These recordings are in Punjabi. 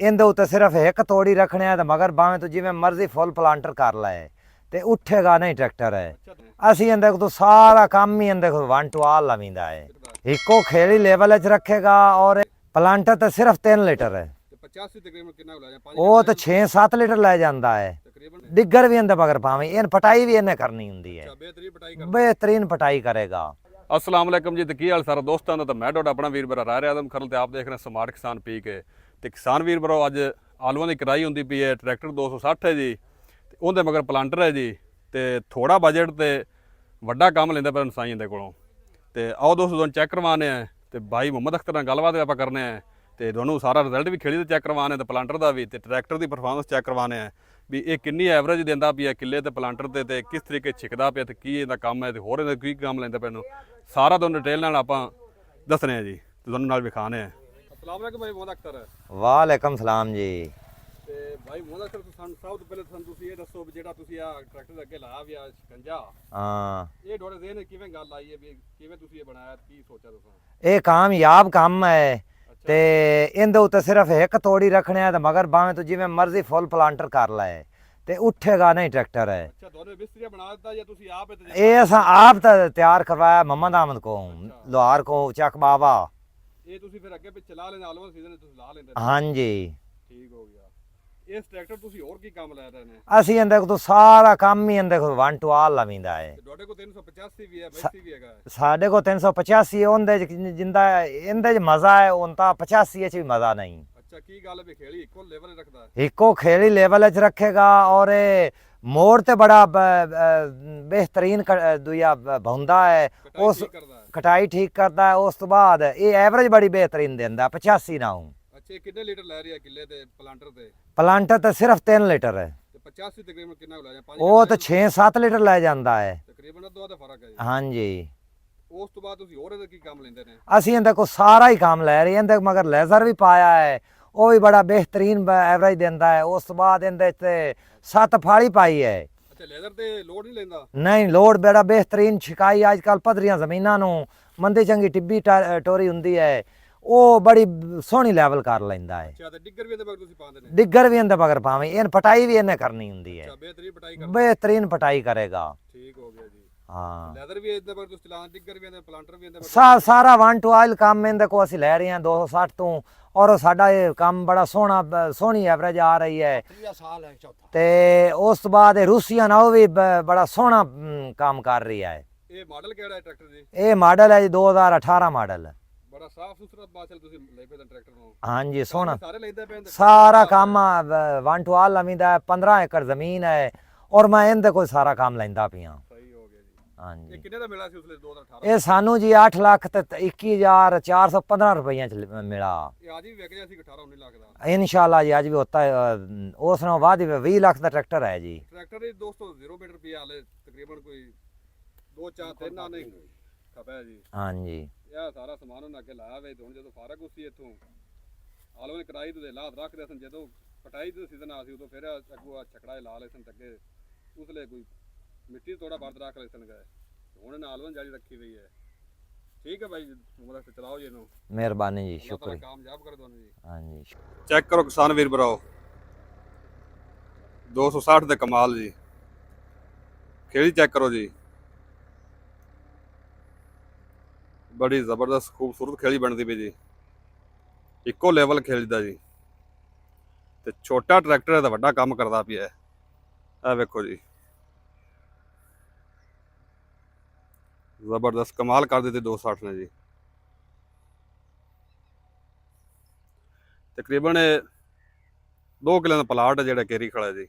ਇਹਦੇ ਉੱਤੇ ਸਿਰਫ ਇੱਕ ਤੋੜੀ ਰੱਖਣੇ ਆ ਤੇ ਮਗਰ ਭਾਵੇਂ ਤੂੰ ਜਿਵੇਂ ਮਰਜ਼ੀ ਫੁੱਲ ਪਲਾਂਟਰ ਕਰ ਲੈ ਤੇ ਉੱਠੇਗਾ ਨਹੀਂ ਟਰੈਕਟਰ ਹੈ। ਅਸੀਂ ਇਹਦੇ ਤੋਂ ਸਾਰਾ ਕੰਮ ਹੀ ਇਹਦੇ ਕੋਲ 1 to all ਲਵੀਂਦਾ ਹੈ। ਇੱਕੋ ਖੇੜੀ ਲੈਵਲ 'ਚ ਰੱਖੇਗਾ ਔਰ ਪਲਾਂਟਰ ਤੇ ਸਿਰਫ 3 ਲੀਟਰ ਹੈ। 85 ਤਕਰੀਬਨ ਕਿੰਨਾ ਲੈ ਜਾ ਉਹ ਤਾਂ 6-7 ਲੀਟਰ ਲੈ ਜਾਂਦਾ ਹੈ। ਡਿੱਗਰ ਵੀ ਇਹਦੇ ਮਗਰ ਭਾਵੇਂ ਇਹ ਪਟਾਈ ਵੀ ਇਹਨੇ ਕਰਨੀ ਹੁੰਦੀ ਹੈ। ਬਿਹਤਰੀਨ ਪਟਾਈ ਕਰੇਗਾ। अस्सलाम वालेकुम जी। तो की हाल सारा दोस्तों का, तो मैं ਤੁਹਾਡਾ ਆਪਣਾ ਵੀਰ ਬਰਾ ਰਾਹ ਆਦਮ ਖਰਲ ਤੇ ਆਪ ਦੇਖ ਰਹੇ ਸਮਾਰਟ ਕਿਸਾਨ ਪੀ ਕੇ। ਤੇ ਕਿਸਾਨ ਵੀਰ ਬਰੋ ਅੱਜ ਆਲੂਆਂ ਦੀ ਕਰਾਈ ਹੁੰਦੀ ਪਈ ਹੈ। ਟਰੈਕਟਰ 260 ਹੈ ਜੀ ਤੇ ਉਹਦੇ ਮਗਰ ਪਲਾਂਟਰ ਹੈ ਜੀ ਤੇ ਥੋੜਾ ਬਜਟ ਤੇ ਵੱਡਾ ਕੰਮ ਲੈਂਦਾ ਪਰ ਨਸਾਈਆਂ ਦੇ ਕੋਲੋਂ। ਤੇ ਆਓ ਦੋਸਤੋ ਤੁਹਾਨੂੰ ਚੈੱਕ ਕਰਵਾਣੇ ਆ ਤੇ ਭਾਈ ਮੁਹੰਮਦ ਅਖਤਰ ਨਾਲ ਗੱਲਬਾਤ ਆਪਾਂ ਕਰਨੇ ਆ ਤੇ ਤੁਹਾਨੂੰ ਸਾਰਾ ਰਿਜ਼ਲਟ ਵੀ ਖੇੜੀ ਦਾ ਚੈੱਕ ਕਰਵਾਣੇ ਤੇ ਪਲਾਂਟਰ ਦਾ ਵੀ ਤੇ ਟਰੈਕਟਰ ਦੀ ਪਰਫਾਰਮੈਂਸ ਚੈੱਕ ਕਰਵਾਣੇ ਆ ਵੀ ਇਹ ਕਿੰਨੀ ਐਵਰੇਜ ਦਿੰਦਾ ਪਿਆ ਕਿੱਲੇ ਤੇ ਪਲਾਂਟਰ ਤੇ ਕਿਸ ਤਰੀਕੇ ਛਿਕਦਾ ਪਿਆ ਤੇ ਕੀ ਇਹਦਾ ਕੰਮ ਹੈ ਤੇ ਹੋਰ ਇਹਦਾ ਕੀ ਕੰਮ ਲੈਂਦਾ ਪਿਆ ਨੂੰ ਸਾਰਾ ਤੁਹਾਨੂੰ ਡਿਟੇਲ ਨਾਲ ਆਪਾਂ ਦੱਸਣੇ ਆ ਜੀ ਤੇ ਤੁਹਾਨੂੰ ਨਾਲ ਵਿਖਾਣੇ ਆ। अस्सलाम वालेकुम भाई मुहम्मद अख्तर। ਵਾਲੇਕਮ ਸਲਾਮ ਜੀ। ਤੇ ਭਾਈ ਮੁਹੰਮਦ ਅਖਤਰ ਸਾਨੂੰ ਸਭ ਤੋਂ ਪਹਿਲੇ ਤੁਹਾਨੂੰ ਤੁਸੀਂ ਇਹ ਦੱਸੋ ਵੀ ਜਿਹੜਾ ਤੁਸੀਂ ਆ ਟਰੈਕਟਰ ਦੇ ਅੱਗੇ ਲਾਇਆ ਵੀ ਆ ਸ਼ਿਕੰਜਾ, ਹਾਂ, ਇਹ ਤੁਹਾਡੇ ਜ਼ਿਹਨ ਵਿੱਚ ਕਿਵੇਂ ਗੱਲ ਆਈ ਹੈ ਵੀ ਕਿਵੇਂ ਤੁਸੀਂ ਇਹ ਬਣਾਇਆ ਕੀ ਸੋਚਿਆ ਤੁਸੀਂ? ਇਹ ਕਾਮਯਾਬ ਕੰਮ ਹੈ ਤੇ ਇਹਦੇ ਉੱਤੇ ਸਿਰਫ ਇੱਕ ਤੋੜੀ ਰੱਖਣੇ ਆ ਤੇ ਮਗਰ ਭਾਵੇਂ ਤੂੰ ਜਿਵੇਂ ਮਰਜ਼ੀ ਫੁੱਲ ਪਲਾਂਟਰ ਕਰ ਲੈ ਤੇ ਉੱਠੇਗਾ ਨਹੀਂ ਟਰੈਕਟਰ ਹੈ। ਅੱਛਾ, ਦੋਨੇ ਮਿਸਤਰੀ ਬਣਾ ਦਿੱਤਾ ਜਾਂ ਤੁਸੀਂ ਆਪ ਇਹ ਅਸਾਂ ਆਪ ਤਾਂ ਤਿਆਰ ਕਰਵਾਇਆ ਮੁਹੰਮਦ ਅਹਿਮਦ ਕੋ ਲੋਹਾਰ ਕੋ ਚੱਕ ਬਾਬਾ। ਇਹ ਤੁਸੀਂ ਫਿਰ ਅੱਗੇ ਪਿੱਛੇ ਲਾ ਲੈਂਦੇ ਆਲੂਆਂ ਸੀਜ਼ਨ ਤੁਸੀਂ ਲਾ ਲੈਂਦੇ? ਹਾਂਜੀ, ਠੀਕ ਹੋ ਗਿਆ। ਇਸ ਟਰੈਕਟਰ ਤੁਸੀਂ ਹੋਰ ਕੀ ਕੰਮ ਲੈ ਰਹੇ ਨੇ? ਅਸੀਂ ਇਹਦੇ ਕੋਲ ਸਾਰਾ ਕੰਮ ਹੀ ਇਹਦੇ ਕੋਲ 1 to all ਲਵੀਂਦਾ ਹੈ। ਤੁਹਾਡੇ ਕੋਲ 385 ਵੀ ਹੈ, ਮੈਕਸੀ ਵੀ ਹੈਗਾ? ਸਾਡੇ ਕੋਲ 385 ਉਹਦੇ ਜਿੰਦਾ ਇਹਦੇ 'ਚ ਮਜ਼ਾ ਹੈ, ਉਹ ਤਾਂ 85 'ਚ ਵੀ ਮਜ਼ਾ ਨਹੀਂ। ਅੱਛਾ, ਕੀ ਗੱਲ ਵੀ ਖੇੜੀ ਇੱਕੋ ਲੈਵਲ ਰੱਖਦਾ? ਇੱਕੋ ਖੇੜੀ ਲੈਵਲ 'ਚ ਰੱਖੇਗਾ ਔਰ ਇਹ ਮੋੜ ਤੇ ਬੜਾ ਬਿਹਤਰੀਨ ਦੂਆ ਭੌਂਦਾ ਹੈ। ਉਸ ਕਟਾਈ ਠੀਕ ਕਰਦਾ ਹੈ। ਉਸ ਤੋਂ ਬਾਅਦ ਇਹ ਐਵਰੇਜ ਬੜੀ ਬਿਹਤਰੀਨ ਦਿੰਦਾ 85 ਨਾ। ਅੱਛਾ, ਕਿੰਨੇ ਲੀਟਰ ਲੈ ਰਿਹਾ ਕਿੱਲੇ ਤੇ ਪਲਾਂਟਰ ਤੇ? ਪਲਾਂਟਰ ਤੇ ਸਿਰਫ 3 ਲੀਟਰ ਹੈ ਤੇ 85 ਤਕਰੀਬਨ ਕਿੰਨਾ ਲੈ ਜਾ? ਉਹ ਤਾਂ 6-7 ਲੀਟਰ ਲੈ ਜਾਂਦਾ ਹੈ ਤਕਰੀਬਨ ਅੱਧਾ ਦਾ ਫਰਕ ਹੈ ਜੀ। ਹਾਂਜੀ। ਉਸ ਤੋਂ ਬਾਅਦ ਤੁਸੀਂ ਹੋਰ ਇਹਦਾ ਕੀ ਕੰਮ ਲੈਂਦੇ ਨੇ? ਅਸੀਂ ਇਹਦੇ ਕੋਲ ਸਾਰਾ ਹੀ ਕੰਮ ਲੈ ਰਹੇ ਇਹਦੇ ਮਗਰ ਲੇਜ਼ਰ ਵੀ ਪਾਇਆ ਹੈ, ਉਹ ਵੀ ਬੜਾ ਬਿਹਤਰੀਨ ਐਵਰੇਜ ਦਿੰਦਾ ਹੈ। ਉਸ ਤੋਂ ਬਾਅਦ ਇਹਦੇ ਤੇ 7 ਫਾੜੀ ਪਾਈ ਹੈ। ਅੱਛਾ, ਲੇਜ਼ਰ ਤੇ ਲੋਡ ਨਹੀਂ ਲੈਂਦਾ? ਨਹੀਂ, ਲੋਡ ਬੜਾ ਬਿਹਤਰੀਨ ਛਿਕਾਈ ਅੱਜ ਕੱਲ ਪੱਧਰੀਆਂ ਜ਼ਮੀਨਾਂ ਨੂੰ ਮੰਦੀ ਚੰਗੀ ਟਿੱਬੀ ਟੋਰੀ ਹੁੰਦੀ ਹੈ, ਉਹ ਬੜੀ ਸੋਹਣੀ ਲੈਵਲ ਕਰ ਲੈਂਦਾ ਹੈ। ਅੱਛਾ, ਤੇ ਡਿੱਗਰ ਵੀ ਇਹਦੇ ਮਗਰ ਤੁਸੀਂ ਪਾਉਂਦੇ ਨੇ? ਡਿੱਗਰ ਵੀ ਇਹਦੇ ਮਗਰ ਪਾਵੇਂ, ਇਹ ਪਟਾਈ ਵੀ ਇਹਨੇ ਕਰਨੀ ਹੁੰਦੀ ਹੈ। ਅੱਛਾ, ਬਿਹਤਰੀਨ ਪਟਾਈ ਕਰਦਾ? ਬਿਹਤਰੀਨ ਪਟਾਈ ਕਰੇਗਾ। ਠੀਕ ਹੋ ਗਿਆ ਜੀ। ਹਾਂ, ਲੈਦਰ ਵੀ ਇਹਦੇ ਮਗਰ ਤੁਸੀਂ ਚਲਾਉਣ, ਡਿੱਗਰ ਵੀ ਇਹਦੇ, ਪਲਾਂਟਰ ਵੀ ਇਹਦੇ ਸਾਰਾ 1 to all ਕੰਮ ਇਹਦੇ ਕੋ ਅਸੀਂ ਲੈ ਰਹੇ ਹਾਂ 260 ਤੋਂ ਔਰ ਸਾਡਾ ਇਹ ਕੰਮ ਬੜਾ ਸੋਹਣੀ ਐਵਰੇਜ ਆ ਰਹੀ ਹੈ। ਤੇ ਉਸ ਤੋਂ ਬਾਅਦ ਇਹ ਰੂਸੀਆ ਨਾਲ ਵੀ ਬੜਾ ਸੋਹਣਾ ਕੰਮ ਕਰ ਰਹੀ ਹੈ। ਇਹ ਮਾਡਲ ਕਿਹੜਾ ਹੈ ਟਰੈਕਟਰ ਜੀ? ਇਹ ਮਾਡਲ ਹੈ ਜੀ 2018 ਮਾਡਲ। ਬੜਾ ਸਾਫ ਸੁਥਰਾ ਬਾਸਲ ਤੁਸੀਂ ਲੈ ਪਏ ਟਰੈਕਟਰ ਨੂੰ? ਹਾਂਜੀ, ਸੋਹਣਾ ਸਾਰੇ ਲੈਂਦੇ ਪਏ? ਸਾਰਾ ਕੰਮ 1 to all ਲਵੀਂਦਾ। 15 ਏਕੜ ਜ਼ਮੀਨ ਹੈ ਔਰ ਮੈਂ ਇਹਦੇ ਕੋਲ ਸਾਰਾ ਕੰਮ ਲੈਂਦਾ ਪਿਆ। ਸਹੀ ਹੋ ਗਿਆ ਜੀ। ਹਾਂਜੀ। ਇਹ ਕਿੰਨੇ ਦਾ ਮਿਲਿਆ ਸੀ ਉਸਲੇ 2018? ਇਹ ਸਾਨੂੰ ਜੀ 8 ਲੱਖ ਤੇ 21,415 ਰੁਪਈਆ ਚ ਮਿਲਾ। ਇਹ ਅੱਜ ਵੀ ਵਿਕ ਗਿਆ ਸੀ 18-19 ਲੱਖ ਦਾ? ਇਨਸ਼ਾਅੱਲਾ ਜੀ ਅੱਜ ਵੀ ਹੋਤਾ ਹੈ। ਉਸ ਨੂੰ ਬਾਅਦ 20 ਲੱਖ ਦਾ ਟਰੈਕਟਰ ਹੈ ਜੀ। ਟਰੈਕਟਰ ਦੇ ਦੋਸਤੋ 0 ਮੀਟਰ ਰੁਪਏ ਹਾਲੇ ਤਕਰੀਬਨ ਕੋਈ 2-4-3 ਨਾ ਨਹੀਂ ਖਪਿਆ ਜੀ। ਹਾਂਜੀ, ਇਹ ਸਾਰਾ ਸਮਾਨ ਉਹਨਾਂ ਅੱਗੇ ਲਾਇਆ ਵੇ। ਹੁਣ ਜਦੋਂ ਫਾਰਗ ਉਸੀ ਇੱਥੋਂ ਆਲੂ ਨੇ ਕਰਾਈ ਤੇ ਲਾਤ ਰੱਖਦੇ ਸਨ, ਜਦੋਂ ਕਟਾਈ ਦਾ ਸੀਜ਼ਨ ਆ ਸੀ ਉਦੋਂ ਫਿਰ ਅੱਗੋਂ ਛਕੜਾ ਲਾ ਲਏ ਸਨ ਅੱਗੇ ਉਸਲੇ ਕੋਈ ਮਿੱਟੀ ਥੋੜਾ ਬਰਦ ਰੱਖ ਲਏ ਸਨ ਗਏ। ਹੁਣ ਇਹਨਾਂ ਆਲੂ ਜਾਲੀ ਰੱਖੀ ਹੋਈ ਹੈ। ਠੀਕ ਹੈ ਭਾਈ, ਮੁਬਾਰਕ ਚਲਾਓ ਜੀ ਇਹਨੂੰ। ਮਿਹਰਬਾਨੀ ਜੀ, ਸ਼ੁਕਰੀਆ। ਕਾਮਯਾਬ ਕਰ ਦੋਨੇ ਜੀ। ਹਾਂਜੀ, ਚੈੱਕ ਕਰੋ ਕਿਸਾਨ ਵੀਰ ਭਰਾਓ, 260 ਦੇ ਕਮਾਲ ਜੀ। ਖੇੜੀ ਚੈੱਕ ਕਰੋ ਜੀ, ਬੜੀ ਜ਼ਬਰਦਸਤ ਖੂਬਸੂਰਤ ਖੇੜੀ ਬਣਦੀ ਪਈ ਜੀ। ਇੱਕੋ ਲੈਵਲ ਖੇਡਦਾ ਜੀ ਤੇ ਛੋਟਾ ਟਰੈਕਟਰ ਹੈ ਤਾਂ ਵੱਡਾ ਕੰਮ ਕਰਦਾ ਪਿਆ। ਇਹ ਵੇਖੋ ਜੀ, ਜ਼ਬਰਦਸਤ ਕਮਾਲ ਕਰ ਦਿੱਤੀ 260 ਨੇ ਜੀ। ਤਕਰੀਬਨ 2 ਕਿੱਲਿਆਂ ਦਾ ਪਲਾਟ ਹੈ ਜਿਹੜਾ ਕੇਰੀ ਖੜਾ ਜੀ।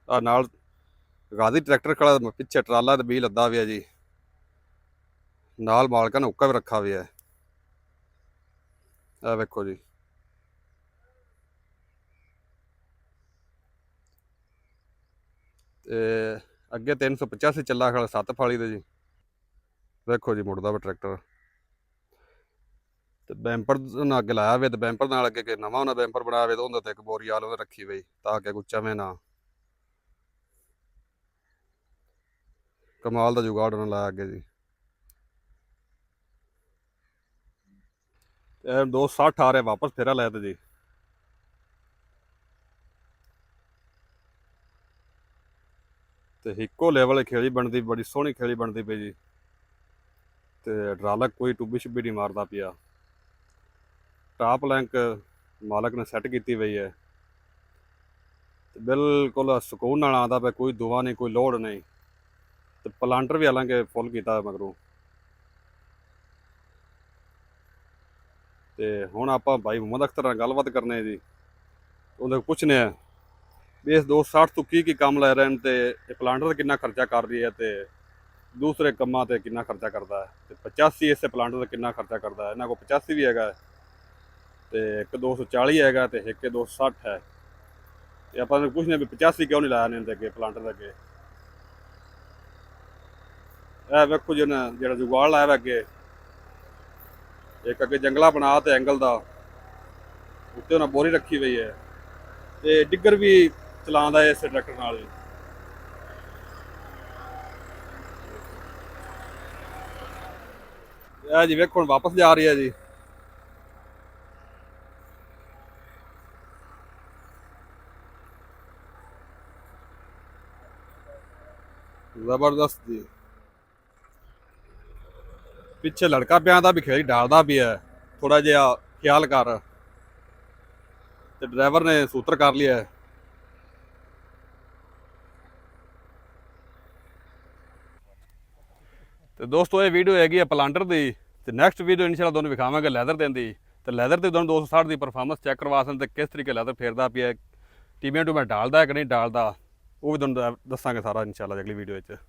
ਆ ਨਾਲ ਗਾਦੀ ਟਰੈਕਟਰ ਖੜਾ, ਪਿੱਛੇ ਟਰਾਲਾ ਤੇ ਬੀ ਲੱਦਾ ਪਿਆ ਜੀ। ਨਾਲ ਮਾਲਕਾਂ ਨੇ ਹੁੱਕਾ ਵੀ ਰੱਖਾ ਹੋਇਆ ਹੈ। ਇਹ ਵੇਖੋ ਜੀ, ਤੇ ਅੱਗੇ 385 ਚੱਲਾ ਖੜਾ 7 ਫਾਲੀ ਦੇ ਜੀ। ਵੇਖੋ ਜੀ ਮੁੜਦਾ ਵਾ ਟਰੈਕਟਰ ਤੇ ਬੈਂਪਰ ਨਾਲ ਅੱਗੇ ਲਾਇਆ ਵੇ ਤੇ ਬੈਂਪਰ ਨਾਲ ਅੱਗੇ ਕਿ ਨਵਾਂ ਉਹਨਾਂ ਬੈਂਪਰ ਬਣਾਇਆ ਵੇ ਤੇ ਉਹਦੇ ਤੇ ਇੱਕ ਬੋਰੀ ਆਲੂ ਰੱਖੀ ਹੋਈ ਤਾਂ ਕਿ ਕੋਈ ਚਵੇਂ ਨਾ। ਕਮਾਲ ਦਾ ਜੁਗਾੜ ਉਹਨਾਂ ਲਾਇਆ ਅੱਗੇ ਜੀ। ਇਹ 260 ਆ ਰਿਹਾ ਵਾਪਸ ਫੇਰਾ ਲੈ ਤੇ ਜੀ। ਤੇ ਇੱਕੋ ਲੈਵਲ ਖੇਲੀ ਬਣਦੀ, ਬੜੀ ਸੋਹਣੀ ਖੇਲੀ ਬਣਦੀ ਪਈ ਜੀ। ਤੇ ਡਰਾਲਕ ਕੋਈ ਟੁੱਬੀ ਛੁੱਬੀ ਨਹੀਂ ਮਾਰਦਾ ਪਿਆ। ਟਾਪ ਲੈਂਕ ਮਾਲਕ ਨੇ ਸੈੱਟ ਕੀਤੀ ਪਈ ਹੈ ਤੇ ਬਿਲਕੁਲ ਸਕੂਨ ਨਾਲ ਆਉਂਦਾ ਪਿਆ, ਕੋਈ ਦੁਆ ਨਹੀਂ, ਕੋਈ ਲੋੜ ਨਹੀਂ। ਤੇ ਪਲਾਂਟਰ ਵੀ ਹਾਲਾਂਕਿ ਫੁੱਲ ਕੀਤਾ ਮਗਰੋਂ। ਤੇ ਹੁਣ ਆਪਾਂ ਭਾਈ ਮੁਹੰਮਦ ਅਖਤਰ ਨਾਲ ਗੱਲਬਾਤ ਕਰਨੇ ਆ ਜੀ। ਉਹਦੇ ਕੋਲ ਪੁੱਛਨੇ ਆ ਵੀ ਇਸ 260 ਤੋਂ ਕੀ ਕੰਮ ਲੈ ਰਹੇ ਨੇ, ਤੇ ਇਹ ਪਲਾਂਟਰ ਦਾ ਕਿੰਨਾ ਖਰਚਾ ਕਰ ਰਹੀ ਹੈ, ਤੇ ਦੂਸਰੇ ਕੰਮਾਂ ਤੇ ਕਿੰਨਾ ਖਰਚਾ ਕਰਦਾ ਹੈ, ਤੇ 85 ਇਸੇ ਪਲਾਂਟਰ ਦਾ ਕਿੰਨਾ ਖਰਚਾ ਕਰਦਾ ਹੈ। ਇਹਨਾਂ ਕੋਲ 85 ਵੀ ਹੈਗਾ, ਤੇ ਇੱਕ 240 ਹੈਗਾ, ਤੇ ਇੱਕ 260 ਹੈ। ਤੇ ਆਪਾਂ ਨੂੰ ਪੁੱਛਨੇ ਵੀ 85 ਕਿਉਂ ਨਹੀਂ ਲਾਇਆ ਨੇ ਇਹਦੇ ਅੱਗੇ, ਪਲਾਂਟਰ ਦੇ ਅੱਗੇ। ਇਹ ਵੇਖੋ ਜੀ ਨਾ, ਜਿਹੜਾ ਜੁਗਾੜ ਲਾਇਆ ਵਾ ਅੱਗੇ, ਇੱਕ ਅੱਗੇ ਜੰਗਲਾ ਬਣਾ ਤੇ ਐਂਗਲ ਦਾ, ਉੱਤੇ ਉਹਨਾਂ ਬੋਰੀ ਰੱਖੀ ਹੋਈ ਹੈ, ਤੇ ਡਿੱਗਰ ਵੀ ਚਲਾਉਂਦਾ ਹੈ ਇਸ ਟਰੈਕਟਰ ਨਾਲ ਹੀ। ਇਹ ਜੀ ਵੇਖੋ ਹੁਣ ਵਾਪਸ ਜਾ ਰਹੀ ਹੈ ਜੀ। ਜ਼ਬਰਦਸਤ ਜੀ। ਪਿੱਛੇ ਲੜਕਾ ਪਿਆ ਦਾ ਵੀ ਖੇੜੀ ਡਾਲਦਾ ਵੀ ਹੈ, ਥੋੜਾ ਜਿਹਾ ਖਿਆਲ ਕਰ। ਤੇ ਡਰਾਈਵਰ ਨੇ ਸੂਤਰ ਕਰ ਲਿਆ ਹੈ। ਤੇ ਦੋਸਤੋ ਇਹ ਵੀਡੀਓ ਹੈਗੀ ਹੈ ਪਲਾਂਟਰ ਦੀ, ਤੇ ਨੈਕਸਟ ਵੀਡੀਓ ਇਨਸ਼ਾਅੱਲਾ ਤੁਹਾਨੂੰ ਵਿਖਾਵਾਂਗੇ ਲੈਦਰ ਦੇਣ ਦੀ। ਤੇ ਲੈਦਰ ਤੇ ਤੁਹਾਨੂੰ 260 ਦੀ ਪਰਫਾਰਮੈਂਸ ਚੈੱਕ ਕਰਵਾ ਸਕਦੇ, ਤੇ ਕਿਸ ਤਰੀਕੇ ਲੈਦਰ ਫੇਰਦਾ ਪਿਆ, ਟੀਮੀਆਂ ਟੂਮੀਆਂ ਡਾਲਦਾ ਹੈ ਕਿ ਨਹੀਂ ਡਾਲਦਾ, ਉਹ ਵੀ ਤੁਹਾਨੂੰ ਦੱਸਾਂਗੇ ਸਾਰਾ ਇਨਸ਼ਾਅੱਲਾ ਅਗਲੀ ਵੀਡੀਓ ਵਿੱਚ।